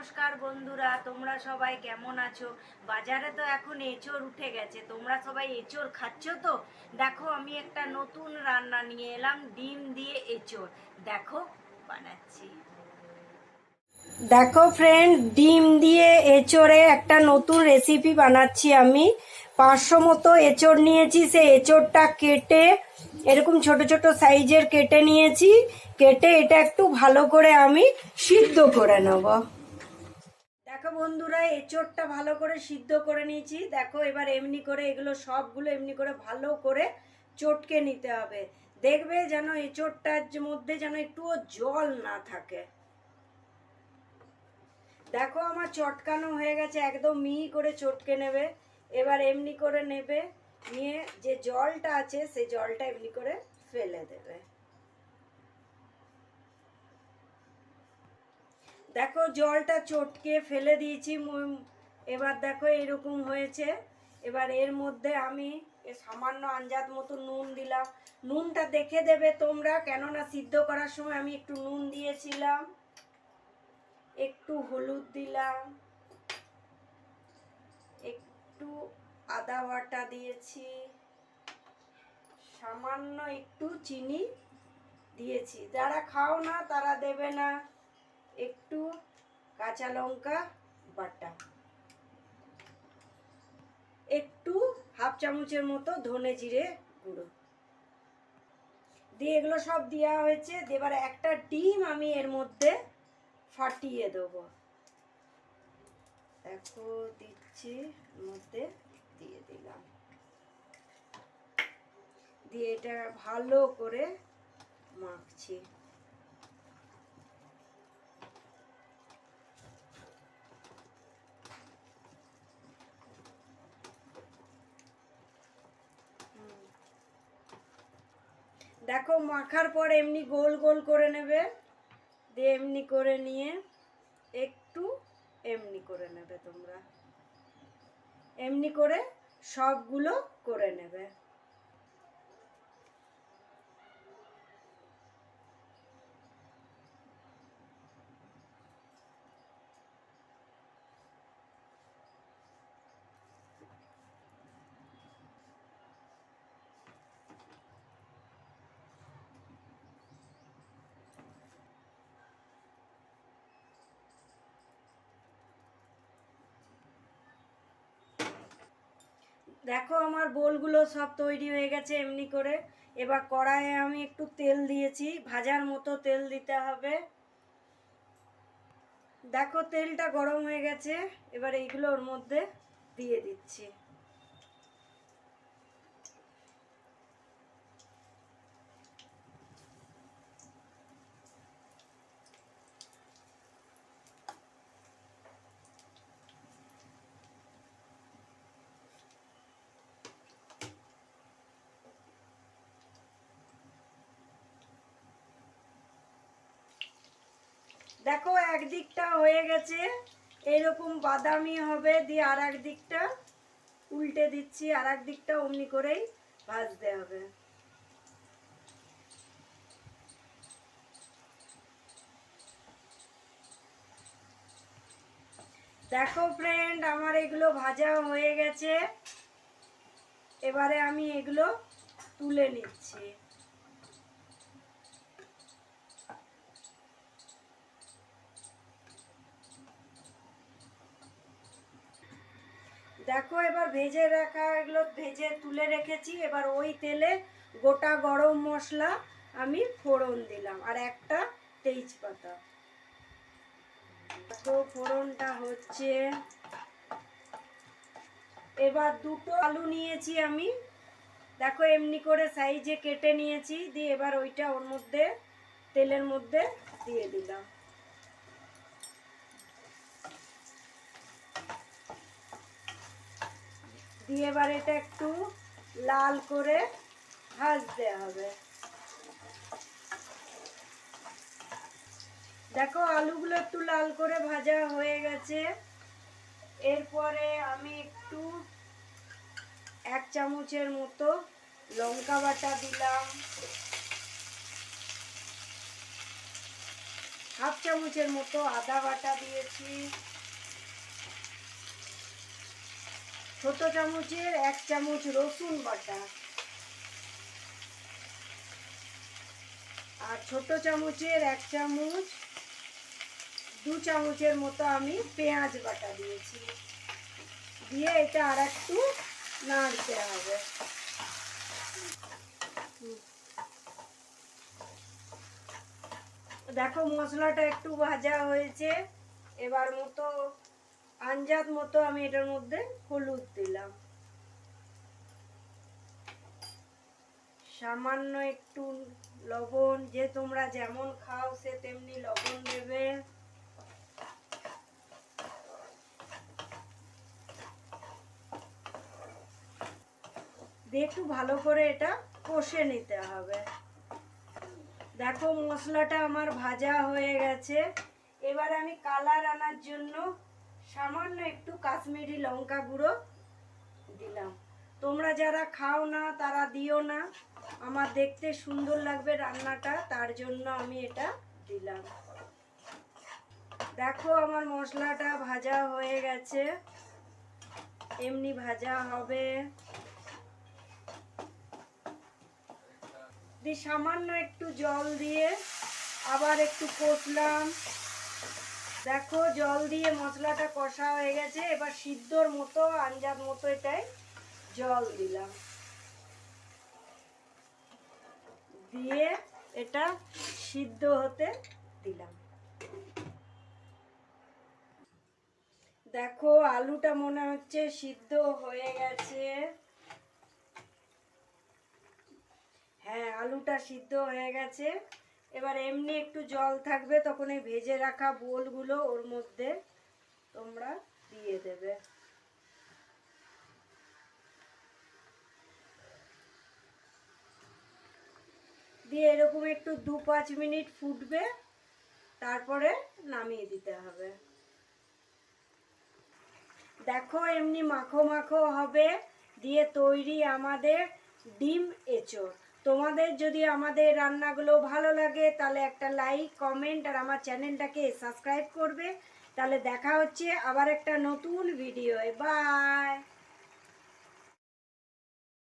নমস্কার বন্ধুরা, তোমরা সবাই কেমন আছো? বাজারে তো এখন এঁচোড় উঠে গেছে, তোমরা সবাই এঁচোড় খাচ্ছ তো? দেখো আমি একটা নতুন রান্না নিয়ে এলাম, ডিম দিয়ে এঁচোড়। দেখো বানাচ্ছি। দেখো ফ্রেন্ড, ডিম দিয়ে এঁচোড়ে একটা নতুন রেসিপি বানাচ্ছি আমি। 500 মতো এঁচোড় নিয়েছি, সেই এঁচোড়টা কেটে এরকম ছোট ছোট সাইজের কেটে নিয়েছি। কেটে এটা একটু ভালো করে আমি সিদ্ধ করে নেব। দেখো বন্ধুরা, এঁচোড়টা ভালো করে সিদ্ধ করে নিয়েছি। দেখো এবার এমনি করে এগুলো সবগুলো এমনি করে ভালো করে চটকে নিতে হবে। দেখবে যেন এঁচোড়টার মধ্যে যেন একটুও জল না থাকে। দেখো আমার চটকানো হয়ে গেছে, একদম মিহি করে চটকে নেবে। এবার এমনি করে নেবে, নিয়ে যে জলটা আছে সেই জলটা এমনি করে ফেলে দেবে। দেখো জলটা চটকে ফেলে দিয়েছি। এবার দেখো এরকম হয়েছে। এবার এর মধ্যে আমি সামান্য আন্দাজ মতো নুন দিলাম। নুনটা দেখে দেবে তোমরা, কেননা সিদ্ধ করার সময় আমি একটু নুন দিয়েছিলাম। একটু হলুদ দিলাম, একটু আদা বাটা দিয়েছি, সামান্য একটু চিনি দিয়েছি। যারা খাও না তারা দেবে না। একটু কাঁচা লঙ্কা বাটা, একটু হাফ চামচের মতো ধনে জিরে গুঁড়ো দিয়ে এগুলো সব দেওয়া হয়েছে। এবার একটা ডিম আমি এর মধ্যে ফাটিয়ে দেবো। দেখো দিচ্ছি, মধ্যে দিয়ে দিলাম, দিয়ে এটা ভালো করে মাখছি। দেখো মাখার পর এমনি গোল গোল করে নেবে, দিয়ে এমনি করে নিয়ে একটু এমনি করে নেবে। তোমরা এমনি করে সবগুলো করে নেবে। দেখো আমার বোলগুলো সব তৈরি হয়ে গেছে এমনি করে। এবার কড়াইয়ে আমি একটু তেল দিয়েছি, ভাজার মতো তেল দিতে হবে। দেখো তেলটা গরম হয়ে গেছে, এবার এইগুলো ওর মধ্যে দিয়ে দিচ্ছি। দেখো একদিকটা হয়ে গেছে, এরকম বাদামি হবে, দিয়ে আর এক দিকটা উল্টে দিচ্ছি, আর এক দিকটা অমনি করেই ভাজতে হবে। দেখো ফ্রেন্ড, আমার এগুলো ভাজা হয়ে গেছে। এবারে আমি এগুলো তুলে নিচ্ছি। দেখো এবার ভেজে রাখা এগুলো ভেজে তুলে রেখেছি। এবার ওই তেলে গোটা গরম মশলা আমি ফোড়ন দিলাম, আর একটা তেজপাতা। দেখো ফোড়নটা হচ্ছে। এবার দুটো আলু নিয়েছি আমি, দেখো এমনি করে সাইজে কেটে নিয়েছি। দিয়ে এবার ওইটা ওর মধ্যে তেলের মধ্যে দিয়ে দিলাম। দিয়ে এবার এটা একটু লাল করে ভাজতে হবে। দেখো আলুগুলো একটু লাল করে ভাজা হয়ে গেছে। এরপরে আমি একটু 1 চামচের মতো লঙ্কা বাটা দিলাম, হাফ চামচের মতো আদা বাটা দিয়েছি, ছোট চামচের 1 চামচ রসুন বাটা, আর ছোট চামচের 1 চামচ 2 চামচের মতো আমি পেঁয়াজ বাটা দিয়েছি। দিয়ে এটা আর একটু নাড়তে হবে। দেখো মশলাটা একটু ভাজা হয়েছে, এবার মতো আন্দাজ মতো আমি এটার মধ্যে হলুদ দিলাম, সামান্য একটু লবণ, যে তোমরা যেমন খাও সে তেমনি লবণ দেবে। দিয়ে একটু ভালো করে এটা কষে নিতে হবে। দেখো মশলাটা আমার ভাজা হয়ে গেছে। এবার আমি কালার আনার জন্য সামান্য একটু কাশ্মীরি লঙ্কা গুঁড়ো দিলাম। তোমরা যারা খাও না তারা দিও না, আমার দেখতে সুন্দর লাগবে রান্নাটা, তার জন্য আমি এটা দিলাম। দেখো আমার মশলাটা ভাজা হয়ে গেছে, এমনি ভাজা হবে। দিয়ে সামান্য একটু জল দিয়ে আবার একটু কষলাম। দেখো জল দিয়ে মশলাটা কষা হয়ে গেছে, এবার সিদ্ধর মতো আন্দাজ মতো এটাই জল দিলাম, দিয়ে এটা সিদ্ধ হতে দিলাম। দেখো আলুটা মনে হচ্ছে সিদ্ধ হয়ে গেছে। হ্যাঁ, আলুটা সিদ্ধ হয়ে গেছে। এবার এমনি একটু জল থাকবে, তখন এই ভেজে রাখা বোলগুলো ওর মধ্যে তোমরা দিয়ে দেবে। দিয়ে এরকম একটু 2-5 মিনিট ফুটবে, তারপরে নামিয়ে দিতে হবে। দেখো এমনি মাখো মাখো হবে, দিয়ে তৈরি আমাদের ডিম এঁচোড়। তোমাদের যদি আমাদের রান্নাগুলো ভালো লাগে তাহলে একটা লাইক, কমেন্ট আর আমার চ্যানেলটাকে সাবস্ক্রাইব করবে। তাহলে দেখা হচ্ছে আবার একটা নতুন ভিডিও। বাই।